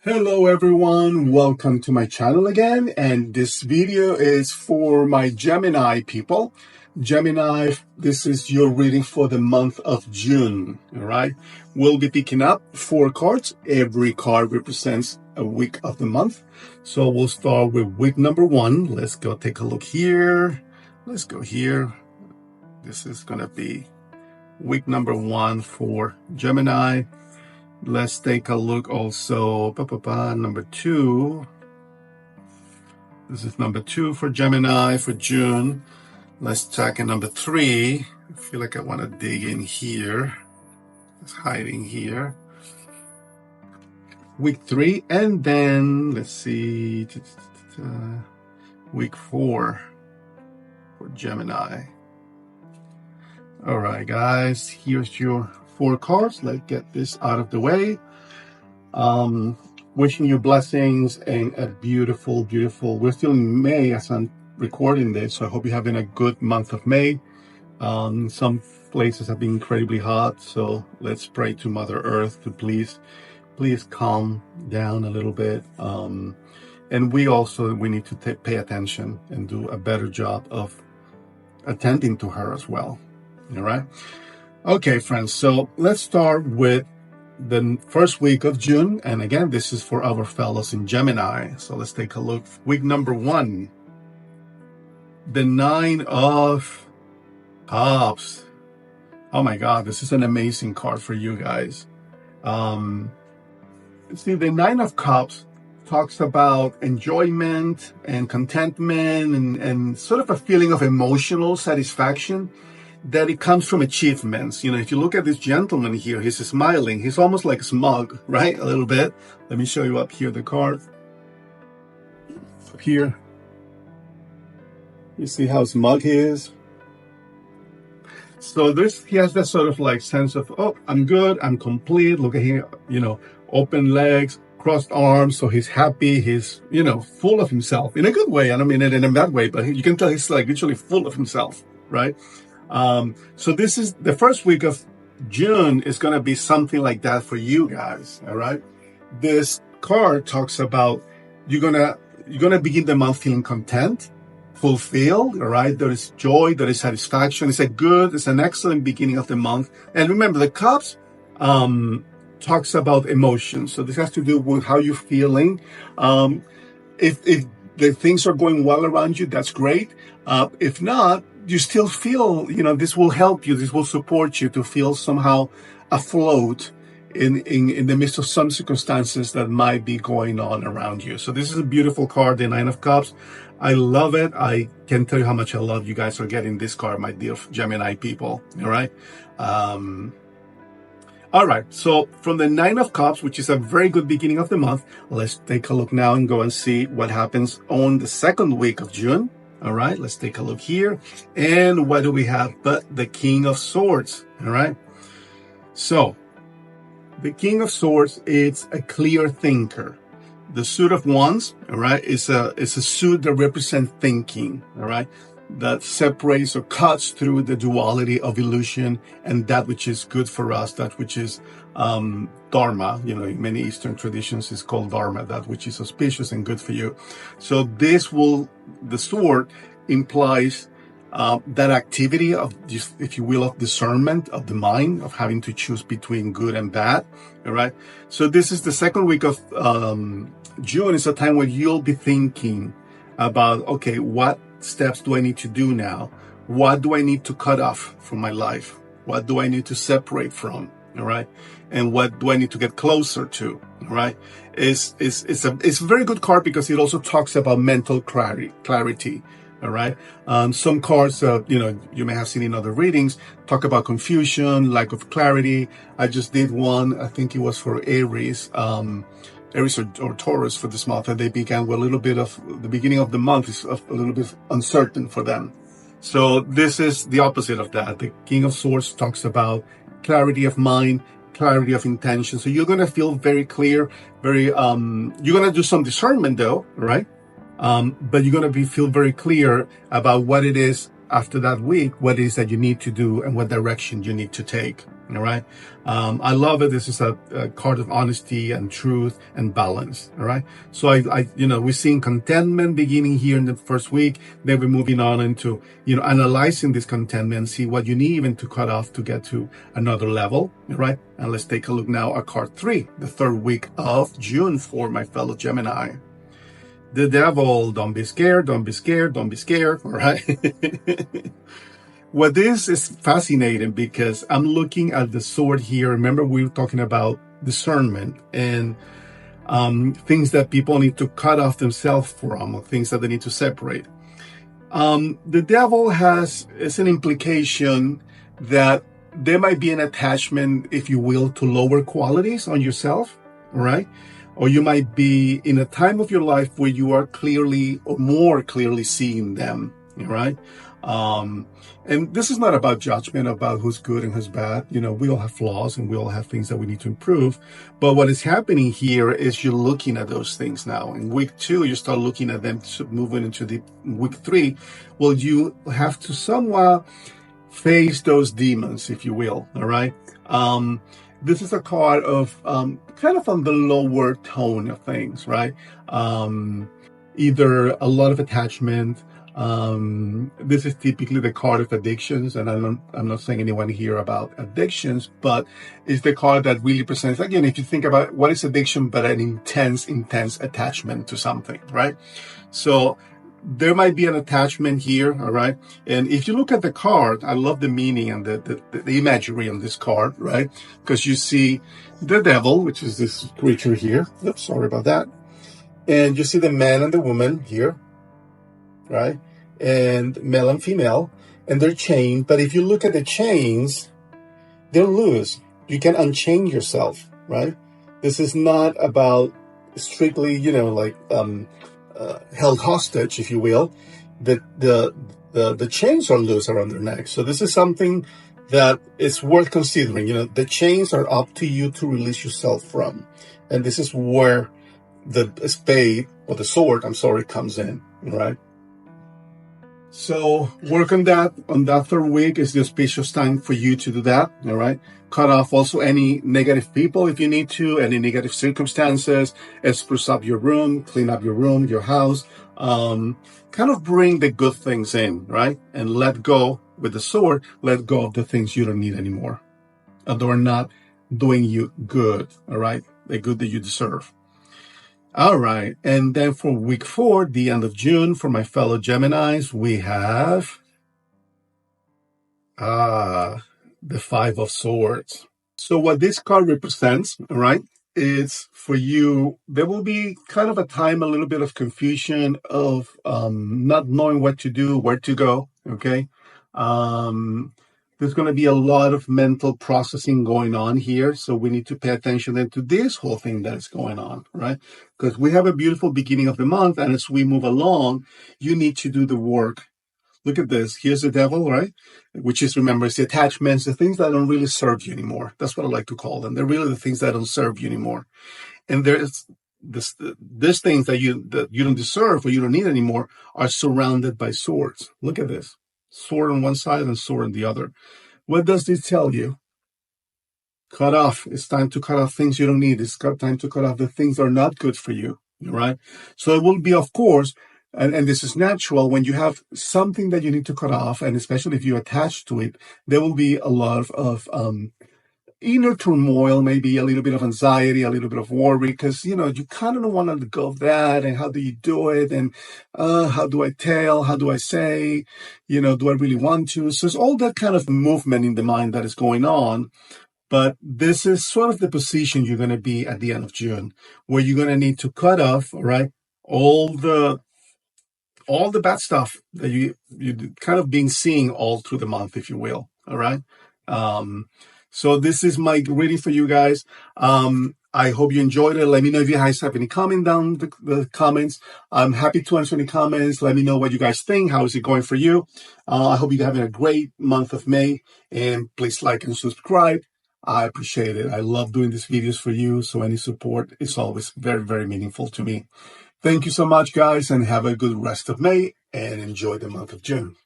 Hello everyone, welcome to my channel again, and this video is for my Gemini people. Gemini, this is your reading for the month of June, all right? We'll be picking up 4 cards. Every card represents a week of the month. So we'll start with week number 1. Let's go take a look here. Let's go here. This is gonna be week number 1 for Gemini. Let's take a look also, number 2. This is number 2 for Gemini for June. Let's check in number 3. I feel like I want to dig in here. It's hiding here. Week 3, and then let's see, week 4 for Gemini. All right, guys, here's your 4 cards. Let's get this out of the way. Wishing you blessings and a beautiful, we're still in May as I'm recording this, so I hope you're having a good month of May. Some places have been incredibly hot, so let's pray to Mother Earth to please calm down a little bit. And we need to pay attention and do a better job of attending to her as well. All right. Okay, friends, so let's start with the first week of June. And again, this is for our fellows in Gemini. So let's take a look. Week number 1, the 9 of Cups. Oh my God, this is an amazing card for you guys. See, the 9 of Cups talks about enjoyment and contentment and sort of a feeling of emotional satisfaction that it comes from achievements. You know, if you look at this gentleman here, he's smiling. He's almost like smug, right? A little bit. Let me show you up here the card. Up here. You see how smug he is? So he has that sort of like sense of, oh, I'm good, I'm complete. Look at him, you know, open legs, crossed arms. So he's happy. He's, you know, full of himself in a good way. I don't mean it in a bad way, but you can tell he's like literally full of himself, right? So this is the first week of June is going to be something like that for you guys. All right. This card talks about you're going to begin the month feeling content, fulfilled. All right. There is joy. There is satisfaction. It's an excellent beginning of the month. And remember, the Cups, talks about emotions. So this has to do with how you're feeling. If the things are going well around you, that's great. If not, you still feel, you know, this will help you. This will support you to feel somehow afloat in the midst of some circumstances that might be going on around you. So this is a beautiful card, the 9 of Cups. I love it. I can't tell you how much I love you guys are getting this card, my dear Gemini people. All right. All right. So from the 9 of Cups, which is a very good beginning of the month, let's take a look now and go and see what happens on the second week of June. All right, let's take a look here. And what do we have but the King of Swords? All right. So the King of Swords is a clear thinker. The Suit of Wands, all right, is a suit that represents thinking, all right, that separates or cuts through the duality of illusion and that which is good for us, that which is Dharma. You know, in many Eastern traditions is called Dharma, that which is auspicious and good for you. So the sword implies that activity of, if you will, of discernment of the mind, of having to choose between good and bad. All right. So this is the second week of June. Is a time where you'll be thinking about, okay, what steps do I need to do now? What do I need to cut off from my life? What do I need to separate from? All right. And what do I need to get closer to? All right. It's a very good card because it also talks about mental clarity. All right. Some cards, you know, you may have seen in other readings, talk about confusion, lack of clarity. I just did one. I think it was for Aries or Taurus for this month, and they began with a little bit of the beginning of the month is a little bit uncertain for them. So this is the opposite of that. The King of Swords talks about clarity of mind, clarity of intention. So you're going to feel very clear, you're going to do some discernment though, right? But you're going to feel very clear about what it is after that week what it is that you need to do and what direction you need to take. All right. I love it. This is a card of honesty and truth and balance. All right. So we're seeing contentment beginning here in the first week. Then we're moving on into, analyzing this contentment, see what you need even to cut off to get to another level. All right. And let's take a look now at card 3, the third week of June for my fellow Gemini. The devil. Don't be scared. Don't be scared. Don't be scared. All right. Well, this is fascinating because I'm looking at the sword here. Remember, we were talking about discernment and things that people need to cut off themselves from, or things that they need to separate. The devil is an implication that there might be an attachment, if you will, to lower qualities on yourself, right? Or you might be in a time of your life where you are clearly or more clearly seeing them, right? And this is not about judgment, about who's good and who's bad. We all have flaws and we all have things that we need to improve. But what is happening here is you're looking at those things now. In week 2, you start looking at them, moving into the week 3. Well, you have to somewhat face those demons, if you will. All right. This is a card of kind of on the lower tone of things, right? Either a lot of attachment. This is typically the card of addictions, and I'm not saying anyone here about addictions, but it's the card that really presents, again, if you think about what is addiction, but an intense attachment to something, right? So there might be an attachment here, all right? And if you look at the card, I love the meaning and the imagery on this card, right? Because you see the devil, which is this creature here. Oops, sorry about that. And you see the man and the woman here, right? And male and female, and they're chained. But if you look at the chains, they're loose. You can unchain yourself, right? This is not about strictly, held hostage, if you will. The chains are loose around their neck. So this is something that is worth considering. The chains are up to you to release yourself from. And this is where the spade, or the sword, comes in, right? So work on that third week is the auspicious time for you to do that, all right? Cut off also any negative people if you need to, any negative circumstances, spruce up your room, clean up your room, your house, kind of bring the good things in, right? And let go with the sword, let go of the things you don't need anymore. That are not doing you good, all right? The good that you deserve. All right. And then for week 4, the end of June, for my fellow Geminis, we have the 5 of Swords. So what this card represents, all right, is for you, there will be kind of a time, a little bit of confusion of not knowing what to do, where to go, okay? There's going to be a lot of mental processing going on here. So we need to pay attention then to this whole thing that is going on, right? Because we have a beautiful beginning of the month. And as we move along, you need to do the work. Look at this. Here's the devil, right? Which is, remember, it's the attachments, the things that don't really serve you anymore. That's what I like to call them. They're really the things that don't serve you anymore. And there's these things that you don't deserve or you don't need anymore are surrounded by swords. Look at this. Sword on one side and sword on the other. What does this tell you? Cut off. It's time to cut off things you don't need. It's time to cut off the things that are not good for you, right? So it will be, of course, and this is natural, when you have something that you need to cut off, and especially if you attach to it, there will be a lot of inner turmoil, maybe a little bit of anxiety, a little bit of worry, because, you kind of don't want to let go of that. And how do you do it? And how do I tell? How do I say? Do I really want to? So it's all that kind of movement in the mind that is going on. But this is sort of the position you're going to be at the end of June, where you're going to need to cut off, all right, all the bad stuff that you kind of been seeing all through the month, if you will. All right. So this is my reading for you guys. I hope you enjoyed it. Let me know if you guys have any comment down the comments. I'm happy to answer any comments. Let me know what you guys think. How is it going for you? I hope you're having a great month of May. And please like and subscribe. I appreciate it. I love doing these videos for you. So any support is always very, very meaningful to me. Thank you so much, guys, and have a good rest of May and enjoy the month of June.